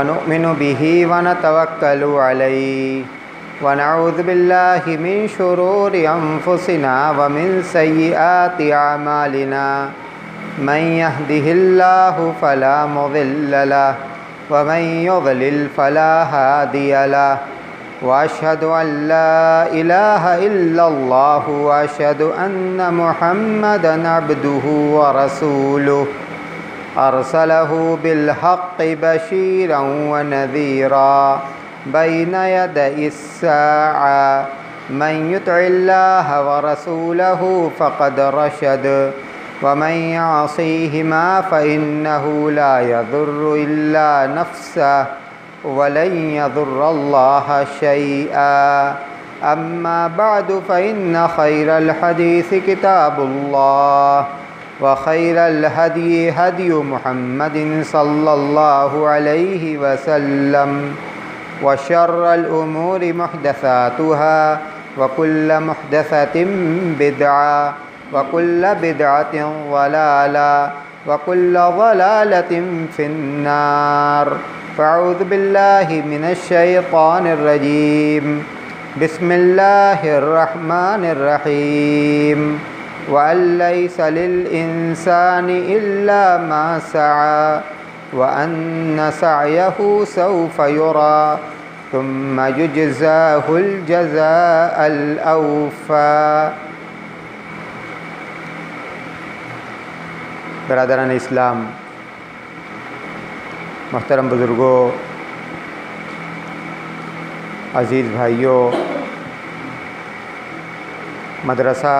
ونؤمن به ونتوكل عليه ونعوذ بالله من شرور أنفسنا ومن سيئات أعمالنا من يهده الله فلا مضل له ومن يضلل فلا هادي له وأشهد أن لا إله إلا الله وأشهد أن محمدًا عبده ورسوله أرسله بالحق بشيرا ونذيرا بين يدي الساعة من يطع الله ورسوله فقد رشد ومن يعصيهما فإنه لا يضر إلا نفسه ولن يضر الله شيئا أما بعد فإن خير الحديث كتاب الله وخير الهدي هدي محمد صلى الله عليه وسلم وشر الأمور محدثاتها وكل محدثة بدعة وكل بدعة ضلالة وكل ضلالة في النار فأعوذ بالله من الشيطان الرجيم بسم الله الرحمن الرحيم وأن ليس للإنسان إلا ما سعى وأن سعيه سوف يرى ثم يجزاه الجزاء الأوفى۔ برادران اسلام، محترم بزرگوں، عزیز بھائیوں، مدرسہ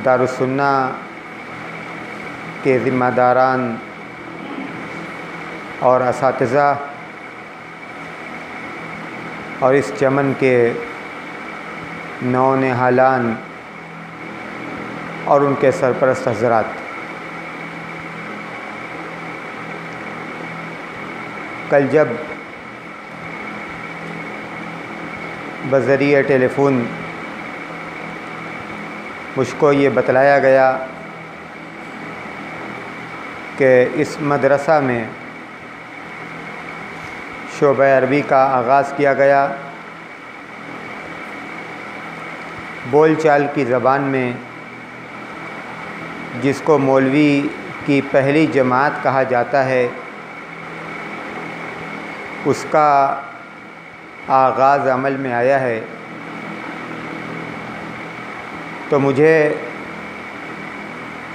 دارالسنہ کے ذمہ داران اور اساتذہ اور اس چمن کے نونہالان اور ان کے سرپرست حضرات، کل جب بذریعہ ٹیلی فون مجھ کو یہ بتلایا گیا کہ اس مدرسہ میں شعبہ عربی کا آغاز کیا گیا، بول چال کی زبان میں جس کو مولوی کی پہلی جماعت کہا جاتا ہے، اس کا آغاز عمل میں آیا ہے، تو مجھے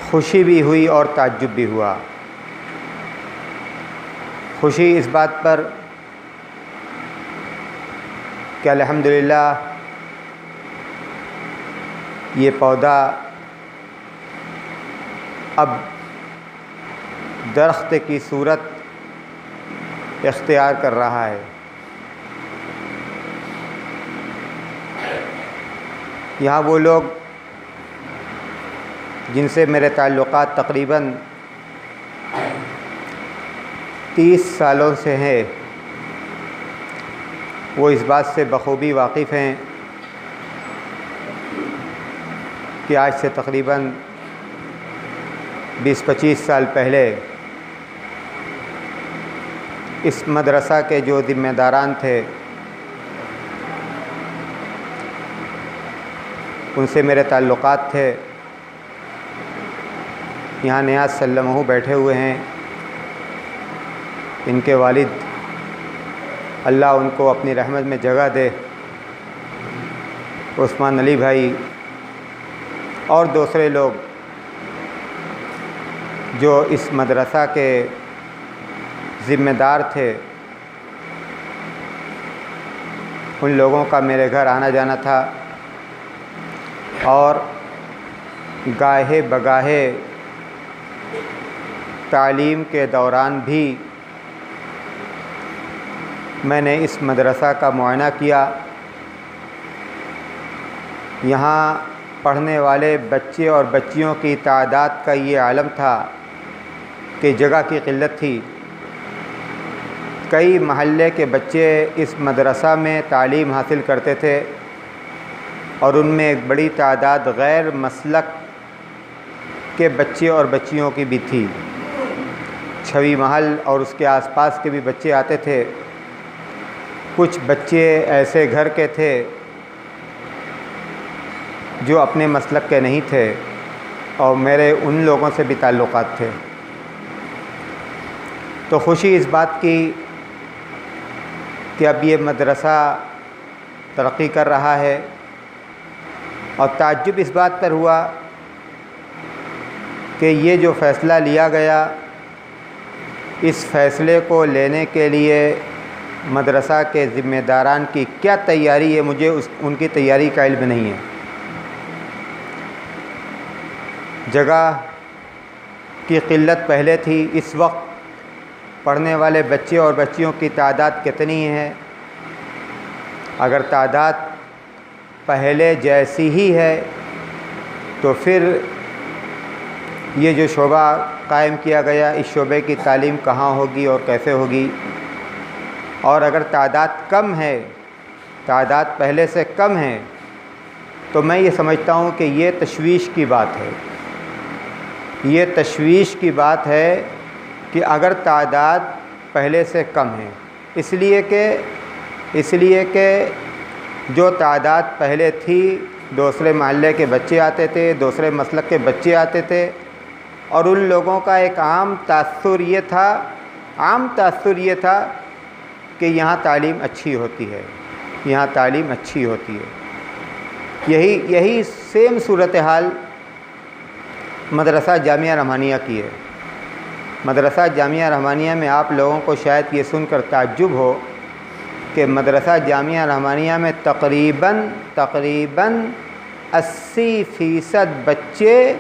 خوشی بھی ہوئی اور تعجب بھی ہوا۔ خوشی اس بات پر کہ الحمدللہ یہ پودا اب درخت کی صورت اختیار کر رہا ہے۔ یہاں وہ لوگ جن سے میرے تعلقات تقریباً 30 سالوں سے ہیں، وہ اس بات سے بخوبی واقف ہیں کہ آج سے تقریباً 20-25 سال پہلے اس مدرسہ کے جو ذمہ داران تھے ان سے میرے تعلقات تھے۔ یہاں نیاز سلمہ بیٹھے ہوئے ہیں، ان کے والد اللہ ان کو اپنی رحمت میں جگہ دے، عثمان علی بھائی اور دوسرے لوگ جو اس مدرسہ کے ذمہ دار تھے، ان لوگوں کا میرے گھر آنا جانا تھا، اور گاہے بگاہے تعلیم کے دوران بھی میں نے اس مدرسہ کا معائنہ کیا۔ یہاں پڑھنے والے بچے اور بچیوں کی تعداد کا یہ عالم تھا کہ جگہ کی قلت تھی۔ کئی محلے کے بچے اس مدرسہ میں تعلیم حاصل کرتے تھے، اور ان میں ایک بڑی تعداد غیر مسلک کے بچے اور بچیوں کی بھی تھی۔ چھوی محل اور اس کے آس پاس کے بھی بچے آتے تھے. کچھ بچے ایسے گھر کے تھے جو اپنے مسلک کے نہیں تھے اور میرے ان لوگوں سے بھی تعلقات تھے. تو خوشی اس بات کی کہ اب یہ مدرسہ ترقی کر رہا ہے، اور تعجب اس بات پر ہوا کہ یہ جو فیصلہ لیا گیا، اس فیصلے کو لینے کے لیے مدرسہ کے ذمہ داران کی کیا تیاری ہے، مجھے ان کی تیاری کا علم نہیں ہے. جگہ کی قلت پہلے تھی، اس وقت پڑھنے والے بچے اور بچیوں کی تعداد کتنی ہے؟ اگر تعداد پہلے جیسی ہی ہے تو پھر یہ جو شعبہ قائم کیا گیا، اس شعبے کی تعلیم کہاں ہوگی اور کیسے ہوگی؟ اور اگر تعداد کم ہے، تعداد پہلے سے کم ہے، تو میں یہ سمجھتا ہوں کہ یہ تشویش کی بات ہے. یہ تشویش کی بات ہے کہ اگر تعداد پہلے سے کم ہے، اس لیے کہ جو تعداد پہلے تھی، دوسرے محلے کے بچے آتے تھے، دوسرے مسلک کے بچے آتے تھے، اور ان لوگوں کا ایک عام تاثر یہ تھا کہ یہاں تعلیم اچھی ہوتی ہے، یہاں تعلیم اچھی ہوتی ہے. یہی سیم صورتحال مدرسہ جامعہ رحمانیہ کی ہے. مدرسہ جامعہ رحمانیہ میں آپ لوگوں کو شاید یہ سن کر تعجب ہو کہ مدرسہ جامعہ رحمانیہ میں تقریباً 80% بچے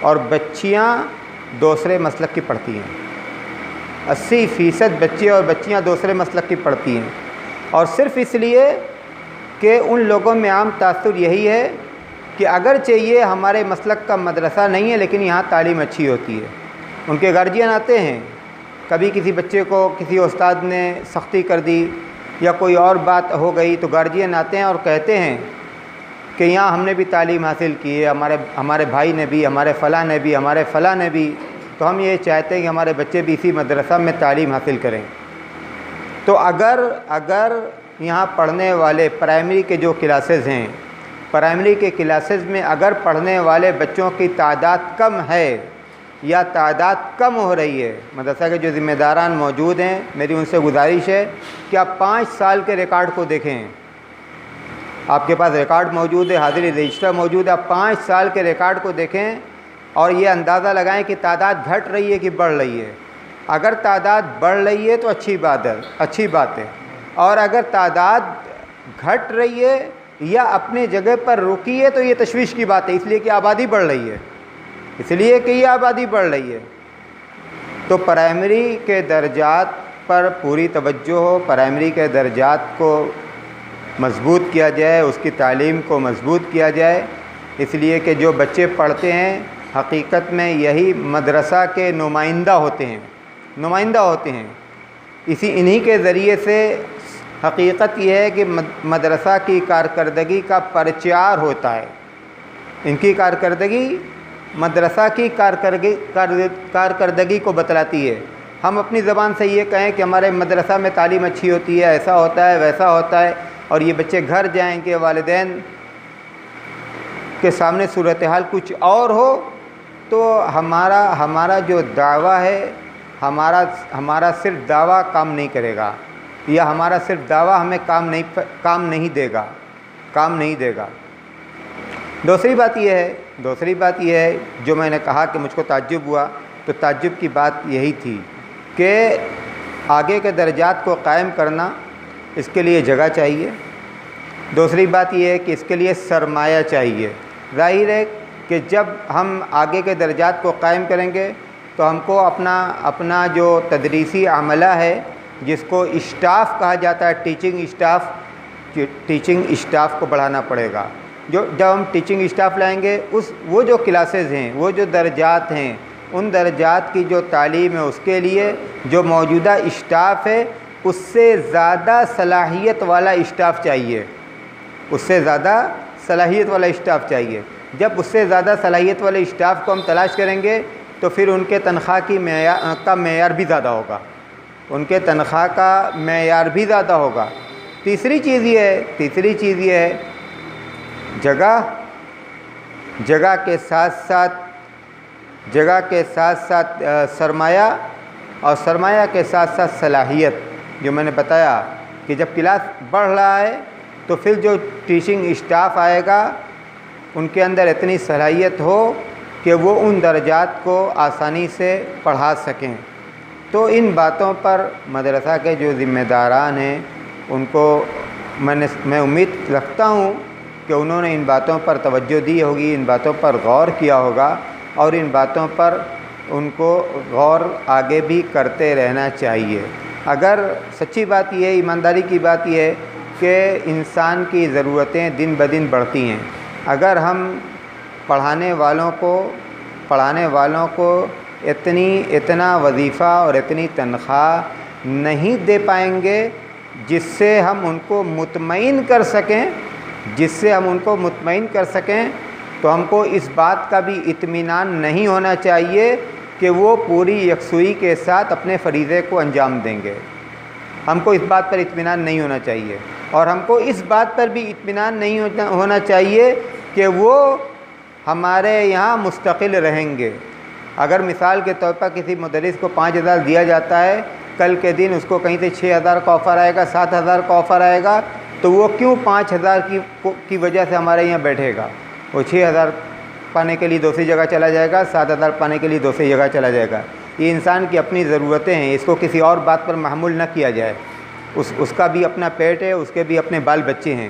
اور بچیاں دوسرے مسلک کی پڑھتی ہیں. 80% بچے اور بچیاں دوسرے مسلک کی پڑھتی ہیں، اور صرف اس لیے کہ ان لوگوں میں عام تاثر یہی ہے کہ اگرچہ یہ ہمارے مسلک کا مدرسہ نہیں ہے لیکن یہاں تعلیم اچھی ہوتی ہے. ان کے گارجین آتے ہیں، کبھی کسی بچے کو کسی استاد نے سختی کر دی یا کوئی اور بات ہو گئی تو گارجین آتے ہیں اور کہتے ہیں کہ یہاں ہم نے بھی تعلیم حاصل کی ہے، ہمارے بھائی نے بھی، ہمارے فلاں نے بھی، ہمارے فلاں نے بھی، تو ہم یہ چاہتے ہیں کہ ہمارے بچے بھی اسی مدرسہ میں تعلیم حاصل کریں. تو اگر یہاں پڑھنے والے پرائمری کے جو کلاسز ہیں، پرائمری کے کلاسز میں اگر پڑھنے والے بچوں کی تعداد کم ہے یا تعداد کم ہو رہی ہے، مدرسہ کے جو ذمہ داران موجود ہیں، میری ان سے گزارش ہے کہ آپ 5 سال کے ریکارڈ کو دیکھیں. آپ کے پاس ریکارڈ موجود ہے، حاضری رجسٹر موجود ہے، آپ 5 سال کے ریکارڈ کو دیکھیں اور یہ اندازہ لگائیں کہ تعداد گھٹ رہی ہے کہ بڑھ رہی ہے. اگر تعداد بڑھ رہی ہے تو اچھی بات ہے، اور اگر تعداد گھٹ رہی ہے یا اپنے جگہ پر رکی ہے تو یہ تشویش کی بات ہے، اس لیے کہ آبادی بڑھ رہی ہے. تو پرائمری کے درجات پر پوری توجہ ہو، پرائمری کے درجات کو مضبوط کیا جائے، اس کی تعلیم کو مضبوط کیا جائے، اس لیے کہ جو بچے پڑھتے ہیں حقیقت میں یہی مدرسہ کے نمائندہ ہوتے ہیں. انہی کے ذریعے سے حقیقت یہ ہے کہ مدرسہ کی کارکردگی کا پرچار ہوتا ہے. ان کی کارکردگی مدرسہ کی کارکردگی کو بتلاتی ہے. ہم اپنی زبان سے یہ کہیں کہ ہمارے مدرسہ میں تعلیم اچھی ہوتی ہے، ایسا ہوتا ہے، ویسا ہوتا ہے، اور یہ بچے گھر جائیں کہ والدین کے سامنے صورتحال کچھ اور ہو، تو ہمارا جو دعویٰ ہے، ہمارا صرف دعویٰ کام نہیں کرے گا، یا ہمارا صرف دعویٰ ہمیں کام نہیں دے گا. دوسری بات یہ ہے جو میں نے کہا کہ مجھ کو تعجب ہوا، تو تعجب کی بات یہی تھی کہ آگے کے درجات کو قائم کرنا، اس کے لیے جگہ چاہیے. دوسری بات یہ ہے کہ اس کے لیے سرمایہ چاہیے. ظاہر ہے کہ جب ہم آگے کے درجات کو قائم کریں گے تو ہم کو اپنا جو تدریسی عملہ ہے، جس کو اسٹاف کہا جاتا ہے، ٹیچنگ اسٹاف کو بڑھانا پڑے گا. جب ہم ٹیچنگ اسٹاف لائیں گے، وہ جو کلاسز ہیں، وہ جو درجات ہیں، ان درجات کی جو تعلیم ہے، اس کے لیے جو موجودہ اسٹاف ہے، اس سے زیادہ صلاحیت والا اسٹاف چاہیے. جب اس سے زیادہ صلاحیت والے اسٹاف کو ہم تلاش کریں گے تو پھر ان کے تنخواہ کا معیار بھی زیادہ ہوگا، ان کے تنخواہ کا معیار بھی زیادہ ہوگا۔ تیسری چیز یہ ہے جگہ کے ساتھ ساتھ سرمایہ، اور سرمایہ کے ساتھ ساتھ صلاحیت۔ جو میں نے بتایا کہ جب کلاس بڑھ رہا ہے تو پھر جو ٹیچنگ اسٹاف آئے گا ان کے اندر اتنی صلاحیت ہو کہ وہ ان درجات کو آسانی سے پڑھا سکیں۔ تو ان باتوں پر مدرسہ کے جو ذمہ داران ہیں ان کو میں امید رکھتا ہوں کہ انہوں نے ان باتوں پر توجہ دی ہوگی، ان باتوں پر غور کیا ہوگا، اور ان باتوں پر ان کو غور آگے بھی کرتے رہنا چاہیے۔ اگر سچی بات یہ ہے، ایمانداری کی بات یہ ہے کہ انسان کی ضرورتیں دن بدن بڑھتی ہیں، اگر ہم پڑھانے والوں کو اتنا وظیفہ اور اتنی تنخواہ نہیں دے پائیں گے جس سے ہم ان کو مطمئن کر سکیں تو ہم کو اس بات کا بھی اطمینان نہیں ہونا چاہیے کہ وہ پوری یکسوئی کے ساتھ اپنے فریضے کو انجام دیں گے۔ ہم کو اس بات پر اطمینان نہیں ہونا چاہیے، اور ہم کو اس بات پر بھی اطمینان نہیں ہونا چاہیے کہ وہ ہمارے یہاں مستقل رہیں گے۔ اگر مثال کے طور پر کسی مدرس کو 5,000 دیا جاتا ہے، کل کے دن اس کو کہیں سے 6,000 کا آفر آئے گا، 7,000 کا آفر آئے گا، تو وہ کیوں 5,000 کی وجہ سے ہمارے یہاں بیٹھے گا؟ وہ 6,000 پانے کے لیے دوسری جگہ چلا جائے گا، 7,000 پانے کے لیے دوسری جگہ چلا جائے گا۔ یہ انسان کی اپنی ضرورتیں ہیں، اس کو کسی اور بات پر محمول نہ کیا جائے۔ اس کا بھی اپنا پیٹ ہے، اس کے بھی اپنے بال بچے ہیں۔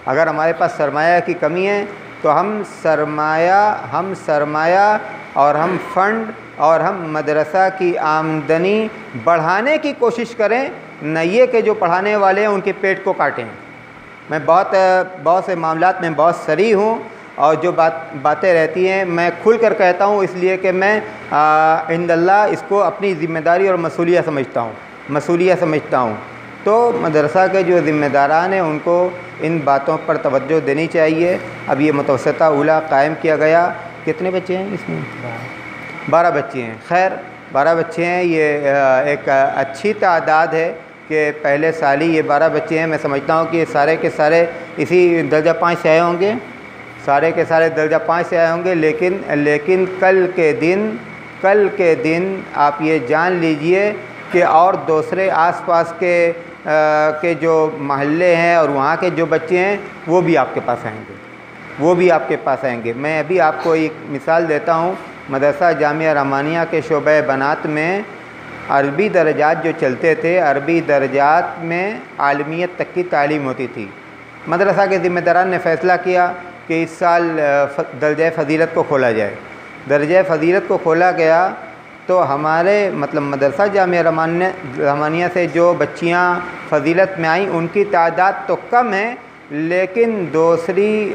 اگر ہمارے پاس سرمایہ کی کمی ہے تو ہم سرمایہ اور ہم فنڈ اور ہم مدرسہ کی آمدنی بڑھانے کی کوشش کریں، نہ یہ کہ جو پڑھانے والے ہیں ان کے پیٹ کو کاٹیں۔ میں بہت سے معاملات میں بہت صریح ہوں، اور جو باتیں رہتی ہیں میں کھل کر کہتا ہوں، اس لیے کہ میں عند اللہ اس کو اپنی ذمہ داری اور مسئولیہ سمجھتا ہوں۔ تو مدرسہ کے جو ذمہ داران ہیں ان کو ان باتوں پر توجہ دینی چاہیے۔ اب یہ متوسطہ اولیٰ قائم کیا گیا، کتنے بچے ہیں اس میں؟ 12 بچے ہیں۔ خیر 12 بچے ہیں، یہ ایک اچھی تعداد ہے کہ پہلے سال ہی یہ 12 بچے ہیں۔ میں سمجھتا ہوں کہ یہ سارے کے سارے اسی درجہ 5 سے آئے ہوں گے، سارے کے سارے درجہ 5 سے آئے ہوں گے، لیکن کل کے دن آپ یہ جان لیجئے کہ اور دوسرے آس پاس کے جو محلے ہیں اور وہاں کے جو بچے ہیں وہ بھی آپ کے پاس آئیں گے، میں ابھی آپ کو ایک مثال دیتا ہوں۔ مدرسہ جامعہ رحمانیہ کے شعبہ بنات میں عربی درجات جو چلتے تھے، عربی درجات میں عالمیت تک کی تعلیم ہوتی تھی۔ مدرسہ کے ذمہ داران نے فیصلہ کیا کہ اس سال درجہ فضیلت کو کھولا جائے۔ درجہ فضیلت کو کھولا گیا تو ہمارے مدرسہ جامعہ رحمانیہ سے جو بچیاں فضیلت میں آئیں ان کی تعداد تو کم ہے، لیکن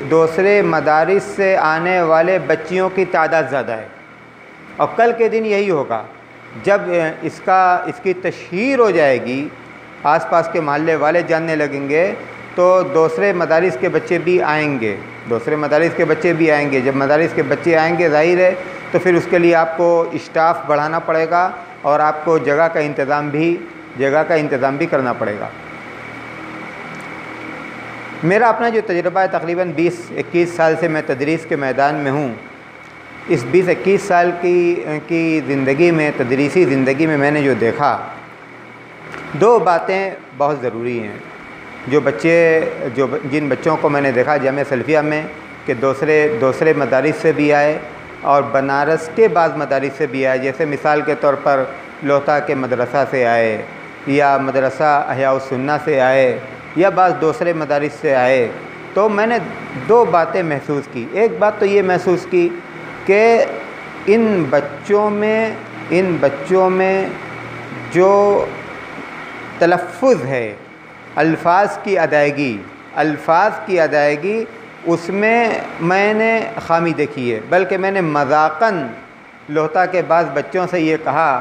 دوسرے مدارس سے آنے والے بچیوں کی تعداد زیادہ ہے۔ اور کل کے دن یہی ہوگا، جب اس کی تشہیر ہو جائے گی، آس پاس کے محلے والے جاننے لگیں گے، تو دوسرے مدارس کے بچے بھی آئیں گے۔ جب مدارس کے بچے آئیں گے، ظاہر ہے تو پھر اس کے لیے آپ کو اسٹاف بڑھانا پڑے گا، اور آپ کو جگہ کا انتظام بھی کرنا پڑے گا۔ میرا اپنا جو تجربہ ہے، تقریباً 20-21 سال سے میں تدریس کے میدان میں ہوں۔ اس 20-21 سال کی زندگی میں، تدریسی زندگی میں میں نے جو دیکھا، 2 باتیں بہت ضروری ہیں۔ جن بچوں کو میں نے دیکھا جامعہ سلفیہ میں کہ دوسرے مدارس سے بھی آئے اور بنارس کے بعض مدارس سے بھی آئے، جیسے مثال کے طور پر لوتا کے مدرسہ سے آئے، یا مدرسہ احیاء السنہ سے آئے، یا بعض دوسرے مدارس سے آئے، تو میں نے 2 باتیں محسوس کی۔ ایک بات تو یہ محسوس کی کہ ان بچوں میں جو تلفظ ہے، الفاظ کی ادائیگی اس میں نے خامی دیکھی ہے، بلکہ میں نے مذاقاً لوتا کے بعض بچوں سے یہ کہا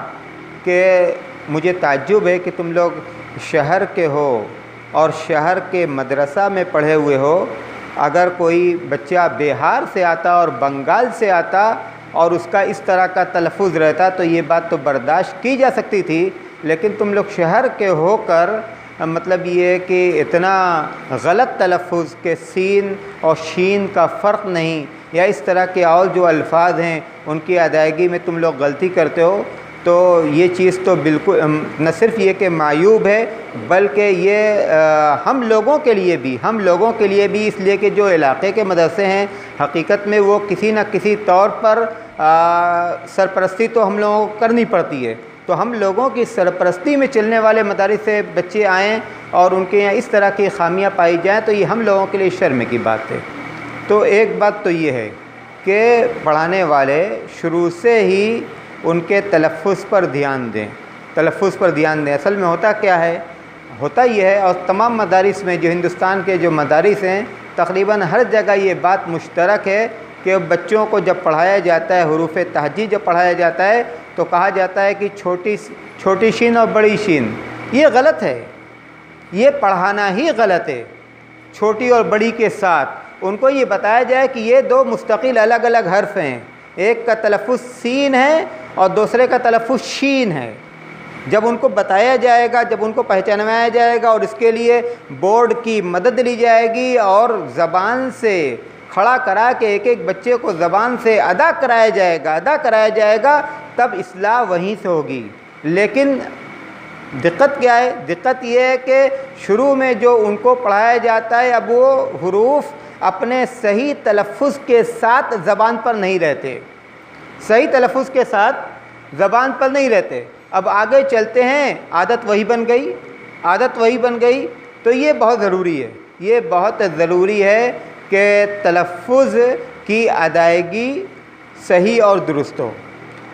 کہ مجھے تعجب ہے کہ تم لوگ شہر کے ہو اور شہر کے مدرسہ میں پڑھے ہوئے ہو، اگر کوئی بچہ بہار سے آتا اور بنگال سے آتا اور اس کا اس طرح کا تلفظ رہتا تو یہ بات تو برداشت کی جا سکتی تھی، لیکن تم لوگ شہر کے ہو کر مطلب یہ کہ اتنا غلط تلفظ کہ سین اور شین کا فرق نہیں، یا اس طرح کے اور جو الفاظ ہیں ان کی ادائیگی میں تم لوگ غلطی کرتے ہو، تو یہ چیز تو بالکل نہ صرف یہ کہ معیوب ہے، بلکہ یہ ہم لوگوں کے لیے بھی اس لیے کہ جو علاقے کے مدرسے ہیں حقیقت میں وہ کسی نہ کسی طور پر سرپرستی تو ہم لوگوں کو کرنی پڑتی ہے، تو ہم لوگوں کی سرپرستی میں چلنے والے مدارس سے بچے آئیں اور ان کے یہاں اس طرح کی خامیاں پائی جائیں تو یہ ہم لوگوں کے لیے شرم کی بات ہے۔ تو ایک بات تو یہ ہے کہ پڑھانے والے شروع سے ہی ان کے تلفظ پر دھیان دیں، اصل میں ہوتا کیا ہے، ہوتا یہ ہے، اور تمام مدارس میں جو ہندوستان کے جو مدارس ہیں تقریباً ہر جگہ یہ بات مشترک ہے کہ بچوں کو جب پڑھایا جاتا ہے حروف تہجی جب پڑھایا جاتا ہے تو کہا جاتا ہے کہ چھوٹی شین اور بڑی شین، یہ غلط ہے، یہ پڑھانا ہی غلط ہے۔ چھوٹی اور بڑی کے ساتھ ان کو یہ بتایا جائے کہ یہ دو مستقل الگ الگ حرف ہیں، ایک کا تلفظ سین ہے اور دوسرے کا تلفظ شین ہے۔ جب ان کو بتایا جائے گا، جب ان کو پہچانوایا جائے گا اور اس کے لیے بورڈ کی مدد لی جائے گی اور زبان سے کھڑا کرا کے ایک ایک بچے کو زبان سے ادا کرایا جائے گا تب اصلاح وہیں سے ہوگی۔ لیکن دقت کیا ہے؟ دقت یہ ہے کہ شروع میں جو ان کو پڑھایا جاتا ہے اب وہ حروف اپنے صحیح تلفظ کے ساتھ زبان پر نہیں رہتے، اب آگے چلتے ہیں عادت وہی بن گئی، تو یہ بہت ضروری ہے کہ تلفظ کی ادائیگی صحیح اور درست ہو۔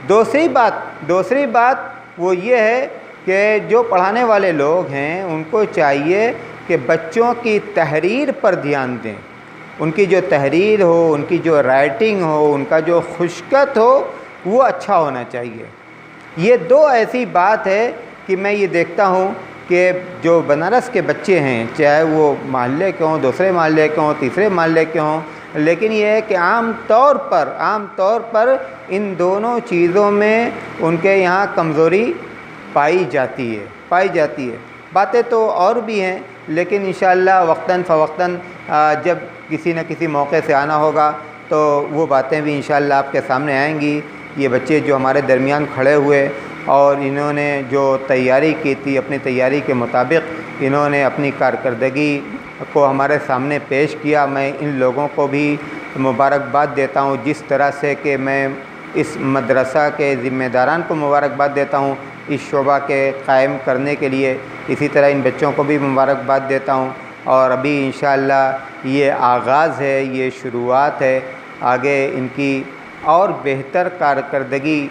دوسری بات وہ یہ ہے کہ جو پڑھانے والے لوگ ہیں ان کو چاہیے کہ بچوں کی تحریر پر دھیان دیں، ان کی جو تحریر ہو، ان کی جو رائٹنگ ہو، ان کا جو خشکت ہو وہ اچھا ہونا چاہیے۔ یہ دو ایسی بات ہے کہ میں یہ دیکھتا ہوں کہ جو بنارس کے بچے ہیں چاہے وہ محلے کے ہوں، دوسرے محلے کے ہوں، تیسرے محلے کے ہوں، لیکن یہ ہے کہ عام طور پر ان دونوں چیزوں میں ان کے یہاں کمزوری پائی جاتی ہے۔ باتیں تو اور بھی ہیں لیکن انشاءاللہ وقتاً فوقتاً جب کسی نہ کسی موقع سے آنا ہوگا تو وہ باتیں بھی انشاءاللہ آپ کے سامنے آئیں گی۔ یہ بچے جو ہمارے درمیان کھڑے ہوئے اور انہوں نے جو تیاری کی تھی، اپنی تیاری کے مطابق انہوں نے اپنی کارکردگی کو ہمارے سامنے پیش کیا، میں ان لوگوں کو بھی مبارکباد دیتا ہوں، جس طرح سے کہ میں اس مدرسہ کے ذمہ داران کو مبارکباد دیتا ہوں اس شعبہ کے قائم کرنے کے لیے، اسی طرح ان بچوں کو بھی مبارکباد دیتا ہوں۔ اور ابھی انشاءاللہ یہ آغاز ہے، یہ شروعات ہے، آگے ان کی اور بہتر کارکردگی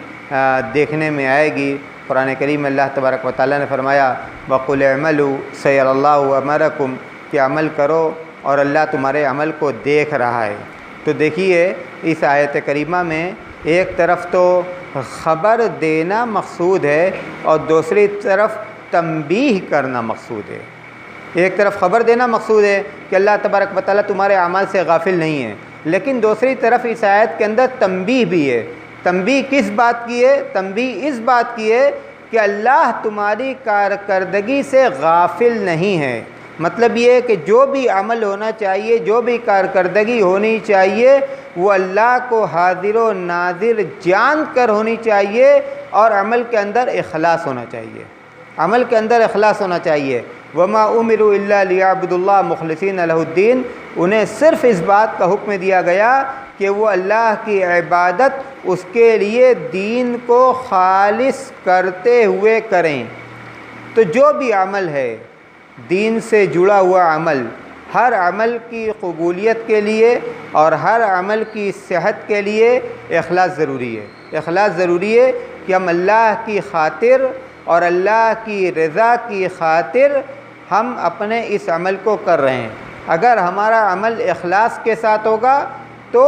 دیکھنے میں آئے گی۔ قرآن کریم میں اللہ تبارک و تعالیٰ نے فرمایا وَقُلْ اعْمَلُوا سَيَرَى اللَّهُ عَمَلَكُمْ، کہ عمل کرو اور اللہ تمہارے عمل کو دیکھ رہا ہے۔ تو دیکھیے اس آیت کریمہ میں ایک طرف تو خبر دینا مقصود ہے اور دوسری طرف تنبیہ کرنا مقصود ہے۔ ایک طرف خبر دینا مقصود ہے کہ اللہ تبارک و تعالیٰ تمہارے اعمال سے غافل نہیں ہے، لیکن دوسری طرف اس آیت کے اندر تنبیہ بھی ہے۔ تنبیہ کس بات کی ہے؟ تنبیہ اس بات کی ہے کہ اللہ تمہاری کارکردگی سے غافل نہیں ہے۔ مطلب یہ ہے کہ جو بھی عمل ہونا چاہیے، جو بھی کارکردگی ہونی چاہیے وہ اللہ کو حاضر و ناظر جان کر ہونی چاہیے، اور عمل کے اندر اخلاص ہونا چاہیے۔ وَمَا أُمِرُوا إِلَّا لِيَعْبُدُوا اللَّهَ مُخْلِصِينَ لَهُ الدِّينَ، انہیں صرف اس بات کا حکم دیا گیا کہ وہ اللہ کی عبادت اس کے لیے دین کو خالص کرتے ہوئے کریں۔ تو جو بھی عمل ہے دین سے جڑا ہوا عمل، ہر عمل کی قبولیت کے لیے اور ہر عمل کی صحت کے لیے اخلاص ضروری ہے کہ ہم اللہ کی خاطر اور اللہ کی رضا کی خاطر ہم اپنے اس عمل کو کر رہے ہیں۔ اگر ہمارا عمل اخلاص کے ساتھ ہوگا تو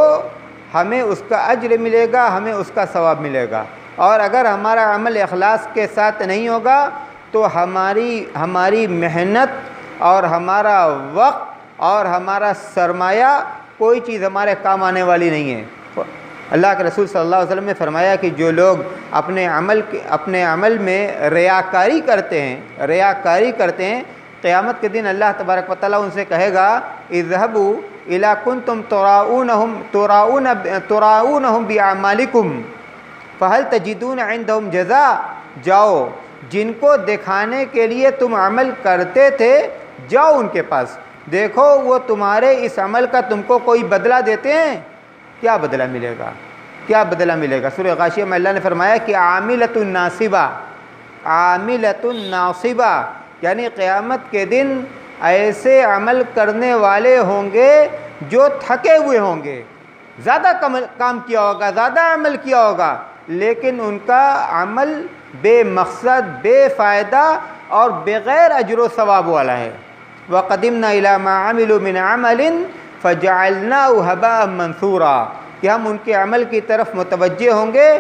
ہمیں اس کا اجر ملے گا، ہمیں اس کا ثواب ملے گا، اور اگر ہمارا عمل اخلاص کے ساتھ نہیں ہوگا تو ہماری محنت اور ہمارا وقت اور ہمارا سرمایہ کوئی چیز ہمارے کام آنے والی نہیں ہے۔ اللہ کے رسول صلی اللہ علیہ وسلم نے فرمایا کہ جو لوگ اپنے عمل میں ریاکاری کرتے ہیں قیامت کے دن اللہ تبارک و تعالیٰ ان سے کہے گا اذهبوا الی کنتم تراؤونہم باعمالکم فہل تجدون عندہم جزاء، جاؤ جن کو دکھانے کے لیے تم عمل کرتے تھے جاؤ ان کے پاس، دیکھو وہ تمہارے اس عمل کا تم کو کوئی بدلہ دیتے ہیں، کیا بدلہ ملے گا، کیا بدلہ ملے گا۔ سورہ غاشیہ میں اللہ نے فرمایا کہ عاملۃ ناصبہ، یعنی قیامت کے دن ایسے عمل کرنے والے ہوں گے جو تھکے ہوئے ہوں گے، زیادہ کام کیا ہوگا، زیادہ عمل کیا ہوگا، لیکن ان کا عمل بے مقصد، بے فائدہ اور بغیر اجر و ثواب والا ہے۔ وَقَدِمْنَا إِلَىٰ مَا عَمِلُوا مِنْ عَمَلٍ فَجَعَلْنَاهُ هَبَاءً مَنْثُورًا، کہ ہم ان کے عمل کی طرف متوجہ ہوں گے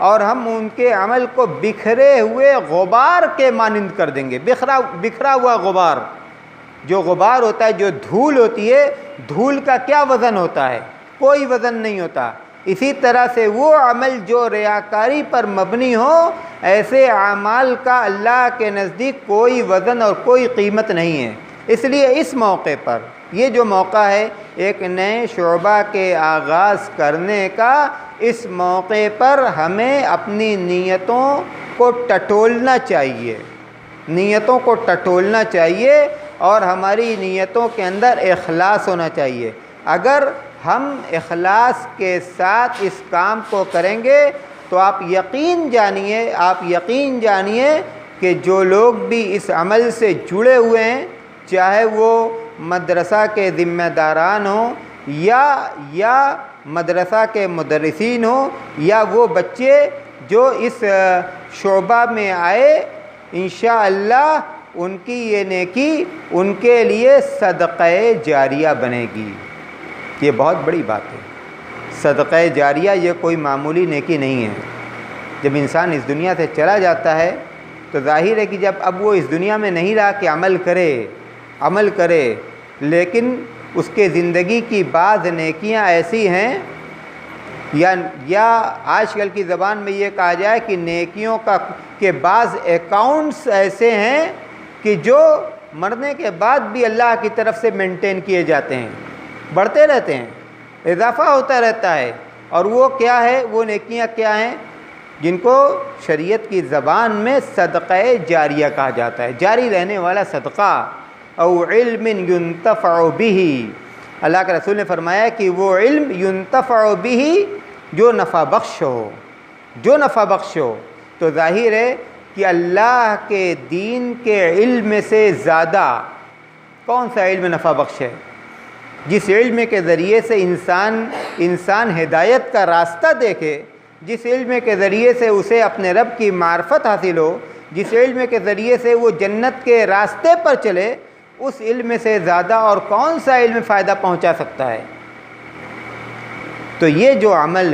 اور ہم ان کے عمل کو بکھرے ہوئے غبار کے مانند کر دیں گے۔ بکھرا ہوا غبار، جو غبار ہوتا ہے، جو دھول ہوتی ہے، دھول کا کیا وزن ہوتا ہے؟ کوئی وزن نہیں ہوتا۔ اسی طرح سے وہ عمل جو ریاکاری پر مبنی ہو، ایسے اعمال کا اللہ کے نزدیک کوئی وزن اور کوئی قیمت نہیں ہے۔ اس لیے اس موقع پر، یہ جو موقع ہے ایک نئے شعبہ کے آغاز کرنے کا، اس موقع پر ہمیں اپنی نیتوں کو ٹٹولنا چاہیے، نیتوں کو ٹٹولنا چاہیے اور ہماری نیتوں کے اندر اخلاص ہونا چاہیے۔ اگر ہم اخلاص کے ساتھ اس کام کو کریں گے تو آپ یقین جانیے کہ جو لوگ بھی اس عمل سے جڑے ہوئے ہیں، چاہے وہ مدرسہ کے ذمہ داران ہوں یا مدرسہ کے مدرسین ہوں یا وہ بچے جو اس شعبہ میں آئے، انشاءاللہ ان کی یہ نیکی ان کے لیے صدقہ جاریہ بنے گی۔ یہ بہت بڑی بات ہے۔ صدقہ جاریہ یہ کوئی معمولی نیکی نہیں ہے۔ جب انسان اس دنیا سے چلا جاتا ہے تو ظاہر ہے کہ جب اب وہ اس دنیا میں نہیں رہا کہ عمل کرے، لیکن اس کے زندگی کی بعض نیکیاں ایسی ہیں، یا آج کل کی زبان میں یہ کہا جائے کہ نیکیوں کے بعض اکاؤنٹس ایسے ہیں کہ جو مرنے کے بعد بھی اللہ کی طرف سے مینٹین کیے جاتے ہیں، بڑھتے رہتے ہیں، اضافہ ہوتا رہتا ہے۔ اور وہ کیا ہے، وہ نیکیاں کیا ہیں جن کو شریعت کی زبان میں صدقہ جاریہ کہا جاتا ہے، جاری رہنے والا صدقہ، او علم ينتفع به۔ اللہ کے رسول نے فرمایا کہ وہ علم ينتفع به جو نفع بخش ہو، تو ظاہر ہے کہ اللہ کے دین کے علم سے زیادہ کون سا علم نفع بخش ہے؟ جس علم کے ذریعے سے انسان ہدایت کا راستہ دیکھے، جس علم کے ذریعے سے اسے اپنے رب کی معرفت حاصل ہو، جس علم کے ذریعے سے وہ جنت کے راستے پر چلے، اس علم سے زیادہ اور کون سا علم فائدہ پہنچا سکتا ہے؟ تو یہ جو عمل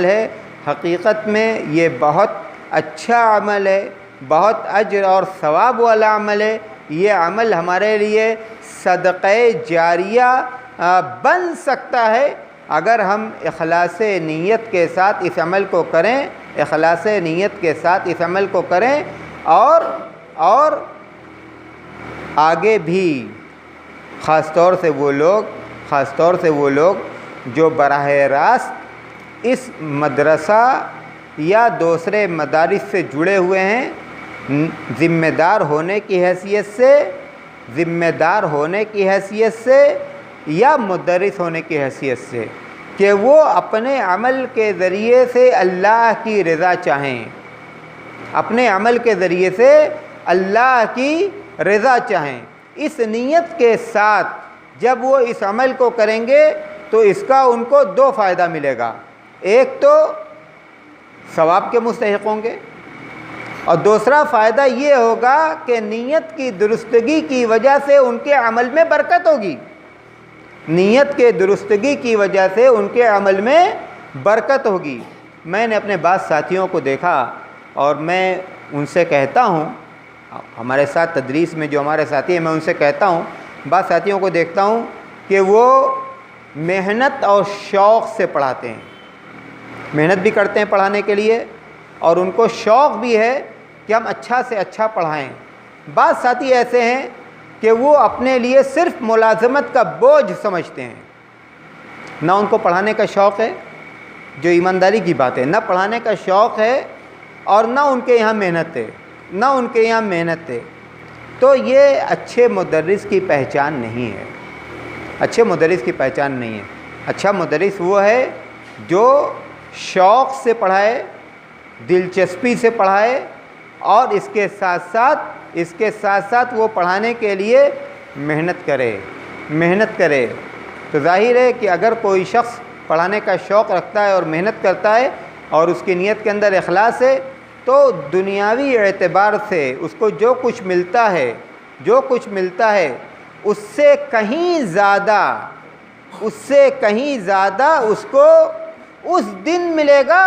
ہے حقیقت میں یہ بہت اچھا عمل ہے، بہت اجر اور ثواب والا عمل ہے۔ یہ عمل ہمارے لیے صدقہ جاریہ بن سکتا ہے اگر ہم اخلاص نیت کے ساتھ اس عمل کو کریں، اور آگے بھی خاص طور سے وہ لوگ جو براہ راست اس مدرسہ یا دوسرے مدارس سے جڑے ہوئے ہیں، ذمہ دار ہونے کی حیثیت سے یا مدرس ہونے کی حیثیت سے، کہ وہ اپنے عمل کے ذریعے سے اللہ کی رضا چاہیں، اپنے عمل کے ذریعے سے اللہ کی رضا چاہیں۔ اس نیت کے ساتھ جب وہ اس عمل کو کریں گے تو اس کا ان کو دو فائدہ ملے گا، ایک تو ثواب کے مستحق ہوں گے، اور دوسرا فائدہ یہ ہوگا کہ نیت کی درستگی کی وجہ سے ان کے عمل میں برکت ہوگی، نیت کے درستگی کی وجہ سے ان کے عمل میں برکت ہوگی۔ میں نے اپنے بعض ساتھیوں کو دیکھا اور میں ان سے کہتا ہوں، ہمارے ساتھ تدریس میں جو ہمارے ساتھی ہیں، میں ان سے کہتا ہوں، بعض ساتھیوں کو دیکھتا ہوں کہ وہ محنت اور شوق سے پڑھاتے ہیں، محنت بھی کرتے ہیں پڑھانے کے لیے اور ان کو شوق بھی ہے کہ ہم اچھا سے اچھا پڑھائیں۔ بعض ساتھی ایسے ہیں کہ وہ اپنے لیے صرف ملازمت کا بوجھ سمجھتے ہیں، نہ ان کو پڑھانے کا شوق ہے، جو ایمانداری کی بات ہے، نہ پڑھانے کا شوق ہے اور نہ ان کے یہاں محنت ہے، تو یہ اچھے مدرس کی پہچان نہیں ہے، اچھے مدرس کی پہچان نہیں ہے۔ اچھا مدرس وہ ہے جو شوق سے پڑھائے، دلچسپی سے پڑھائے اور اس کے ساتھ ساتھ وہ پڑھانے کے لیے محنت کرے۔ تو ظاہر ہے کہ اگر کوئی شخص پڑھانے کا شوق رکھتا ہے اور محنت کرتا ہے اور اس کی نیت کے اندر اخلاص ہے، تو دنیاوی اعتبار سے اس کو جو کچھ ملتا ہے اس سے کہیں زیادہ اس کو اس دن ملے گا،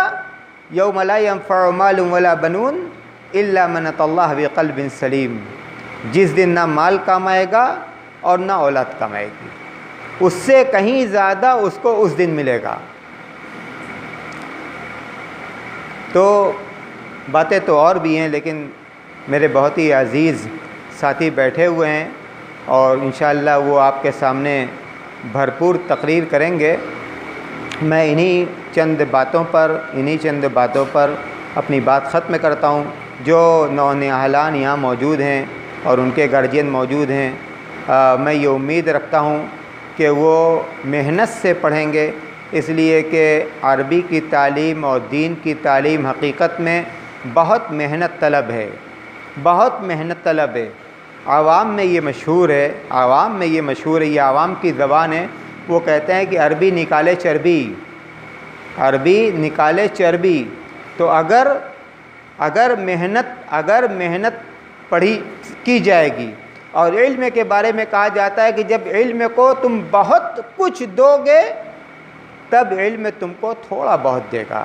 یوم لا ينفع مال ولا بنون الا من اتى اللہ بقلب سلیم، جس دن نہ مال کام آئے گا اور نہ اولاد کام آئے گی، اس سے کہیں زیادہ اس کو اس دن ملے گا۔ تو باتیں تو اور بھی ہیں، لیکن میرے بہت ہی عزیز ساتھی بیٹھے ہوئے ہیں اور انشاءاللہ وہ آپ کے سامنے بھرپور تقریر کریں گے۔ میں انہی چند باتوں پر اپنی بات ختم کرتا ہوں۔ جو نونہالان یہاں موجود ہیں اور ان کے گارجین موجود ہیں، میں یہ امید رکھتا ہوں کہ وہ محنت سے پڑھیں گے، اس لیے کہ عربی کی تعلیم اور دین کی تعلیم حقیقت میں بہت محنت طلب ہے۔ عوام میں یہ مشہور ہے، یہ عوام کی زبان ہے، وہ کہتے ہیں کہ عربی نکالے چربی۔ تو اگر محنت پڑھی کی جائے گی، اور علم کے بارے میں کہا جاتا ہے کہ جب علم کو تم بہت کچھ دو گے تب علم تم کو تھوڑا بہت دے گا۔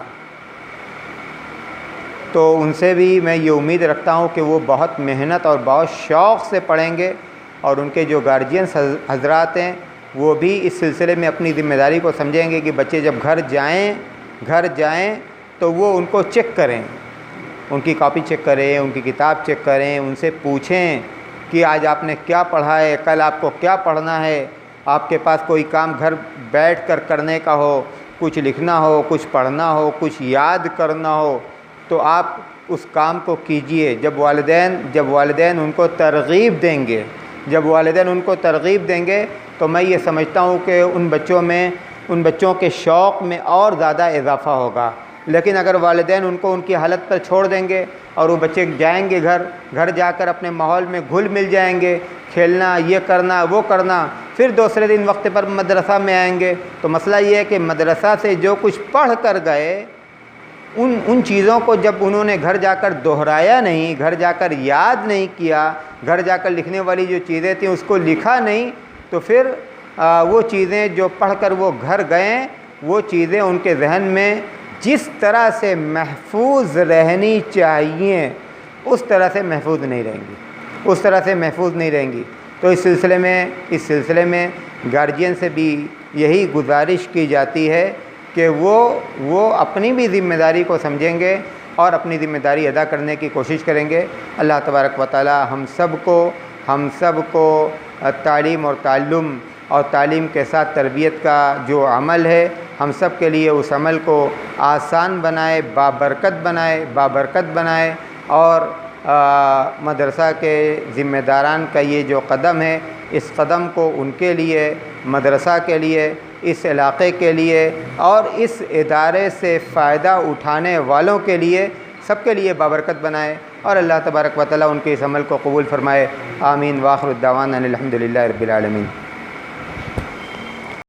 تو ان سے بھی میں یہ امید رکھتا ہوں کہ وہ بہت محنت اور بہت شوق سے پڑھیں گے، اور ان کے جو گارجینس حضرات ہیں وہ بھی اس سلسلے میں اپنی ذمہ داری کو سمجھیں گے کہ بچے جب گھر جائیں تو وہ ان کو چیک کریں، ان کی کاپی چیک کریں، ان کی کتاب چیک کریں، ان سے پوچھیں کہ آج آپ نے کیا پڑھا ہے، کل آپ کو کیا پڑھنا ہے۔ آپ کے پاس کوئی کام گھر بیٹھ کر کرنے کا ہو، کچھ لکھنا ہو، کچھ پڑھنا ہو، کچھ یاد کرنا ہو، تو آپ اس کام کو کیجئے۔ جب والدین ان کو ترغیب دیں گے تو میں یہ سمجھتا ہوں کہ ان بچوں کے شوق میں اور زیادہ اضافہ ہوگا۔ لیکن اگر والدین ان کو ان کی حالت پر چھوڑ دیں گے اور وہ بچے جائیں گے گھر جا کر اپنے ماحول میں گھل مل جائیں گے، کھیلنا، یہ کرنا، وہ کرنا، پھر دوسرے دن وقت پر مدرسہ میں آئیں گے، تو مسئلہ یہ ہے کہ مدرسہ سے جو کچھ پڑھ کر گئے ان چیزوں کو جب انہوں نے گھر جا کر دہرایا نہیں، گھر جا کر یاد نہیں کیا، گھر جا کر لکھنے والی جو چیزیں تھیں اس کو لکھا نہیں، تو پھر وہ چیزیں جو پڑھ کر وہ گھر گئے، وہ چیزیں ان کے ذہن میں جس طرح سے محفوظ رہنی چاہیے اس طرح سے محفوظ نہیں رہیں گی۔ تو اس سلسلے میں گارجین سے بھی یہی گزارش کی جاتی ہے کہ وہ اپنی بھی ذمہ داری کو سمجھیں گے اور اپنی ذمہ داری ادا کرنے کی کوشش کریں گے۔ اللہ تبارک و تعالی ہم سب کو تعلیم اور تعلم اور تعلیم کے ساتھ تربیت کا جو عمل ہے، ہم سب کے لیے اس عمل کو آسان بنائے، بابرکت بنائے، اور مدرسہ کے ذمہ داران کا یہ جو قدم ہے، اس قدم کو ان کے لیے، مدرسہ کے لیے، اس علاقے کے لیے اور اس ادارے سے فائدہ اٹھانے والوں کے لیے، سب کے لیے بابرکت بنائے، اور اللہ تبارک و تعالی ان کے اس عمل کو قبول فرمائے۔ آمین۔ وآخر الدعوانا الحمدللہ رب العالمین۔